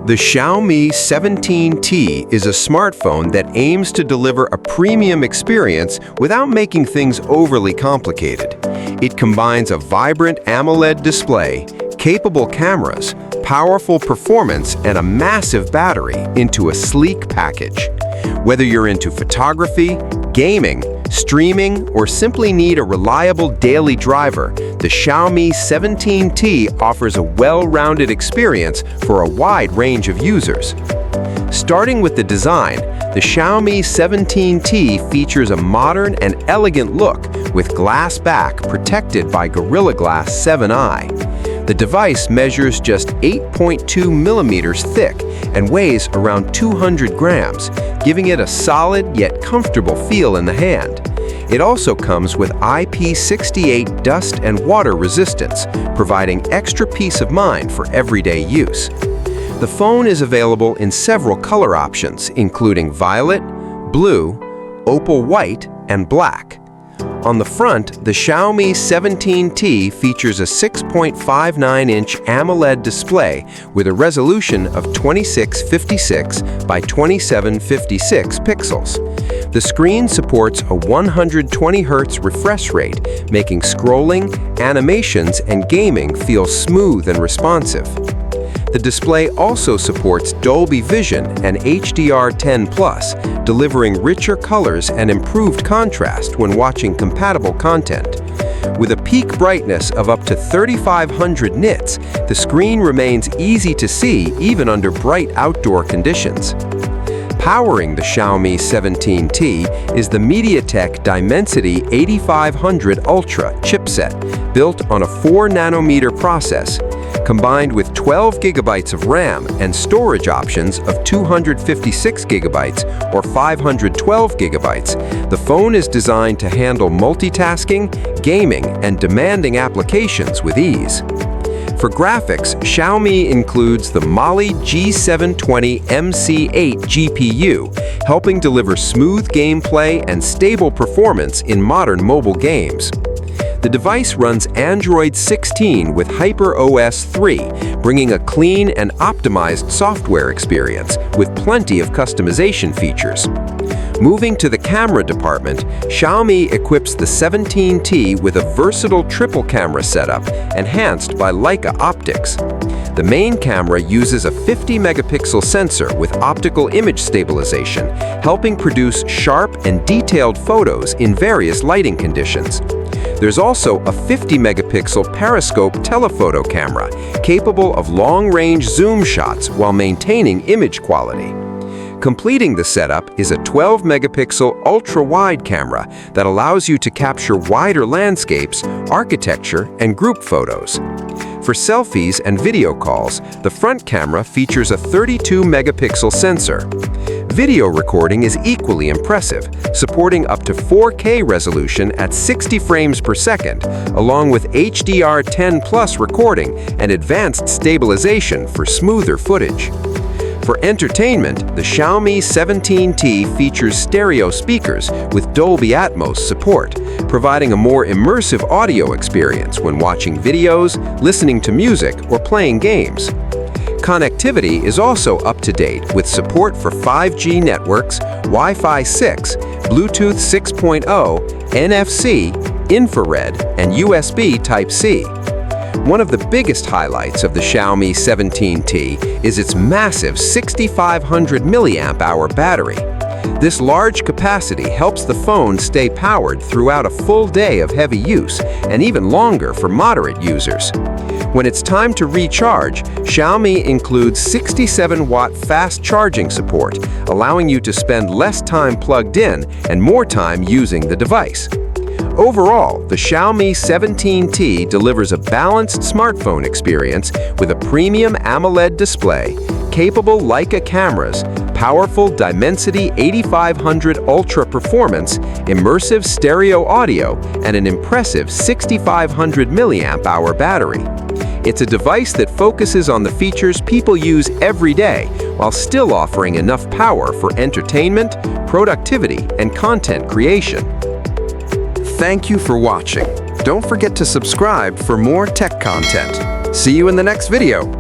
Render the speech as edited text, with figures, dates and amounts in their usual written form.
The Xiaomi 17T is a smartphone that aims to deliver a premium experience without making things overly complicated. It combines a vibrant AMOLED display, capable cameras, powerful performance, and a massive battery into a sleek package. Whether you're into photography, gaming, streaming, or simply need a reliable daily driver, the Xiaomi 17T offers a well-rounded experience for a wide range of users. Starting with the design, the Xiaomi 17T features a modern and elegant look with glass back protected by Gorilla Glass 7i. The device measures just 8.2 millimeters thick and weighs around 200 grams, giving it a solid yet comfortable feel in the hand. It also comes with IP68 dust and water resistance, providing extra peace of mind for everyday use. The phone is available in several color options, including violet, blue, opal white, and black. On the front, the Xiaomi 17T features a 6.59-inch AMOLED display with a resolution of 2656 by 2756 pixels. The screen supports a 120 Hz refresh rate, making scrolling, animations, and gaming feel smooth and responsive. The display also supports Dolby Vision and HDR10+, delivering richer colors and improved contrast when watching compatible content. With a peak brightness of up to 3500 nits, the screen remains easy to see even under bright outdoor conditions. Powering the Xiaomi 17T is the MediaTek Dimensity 8500 Ultra chipset, built on a 4-nanometer process. Combined with 12 gigabytes of RAM and storage options of 256 gigabytes or 512 gigabytes, the phone is designed to handle multitasking, gaming, and demanding applications with ease. For graphics, Xiaomi includes the Mali G720 MC8 GPU, helping deliver smooth gameplay and stable performance in modern mobile games. The device runs Android 16 with HyperOS 3, bringing a clean and optimized software experience with plenty of customization features. Moving to the camera department, Xiaomi equips the 17T with a versatile triple camera setup enhanced by Leica optics. The main camera uses a 50-megapixel sensor with optical image stabilization, helping produce sharp and detailed photos in various lighting conditions. There's also a 50-megapixel periscope telephoto camera, capable of long-range zoom shots while maintaining image quality. Completing the setup is a 12-megapixel ultra-wide camera that allows you to capture wider landscapes, architecture, and group photos. For selfies and video calls, the front camera features a 32-megapixel sensor. Video recording is equally impressive, supporting up to 4K resolution at 60 frames per second, along with HDR10+ recording and advanced stabilization for smoother footage. For entertainment, the Xiaomi 17T features stereo speakers with Dolby Atmos support, providing a more immersive audio experience when watching videos, listening to music, or playing games. Connectivity is also up to date with support for 5G networks, Wi-Fi 6, Bluetooth 6.0, NFC, infrared, and USB Type-C. One of the biggest highlights of the Xiaomi 17T is its massive 6500 mAh battery. This large capacity helps the phone stay powered throughout a full day of heavy use, and even longer for moderate users. When it's time to recharge, Xiaomi includes 67-watt fast charging support, allowing you to spend less time plugged in and more time using the device. Overall, the Xiaomi 17T delivers a balanced smartphone experience with a premium AMOLED display, capable Leica cameras, powerful Dimensity 8500 Ultra performance, immersive stereo audio, and an impressive 6500 mAh battery. It's a device that focuses on the features people use every day while still offering enough power for entertainment, productivity, and content creation. Thank you for watching. Don't forget to subscribe for more tech content. See you in the next video.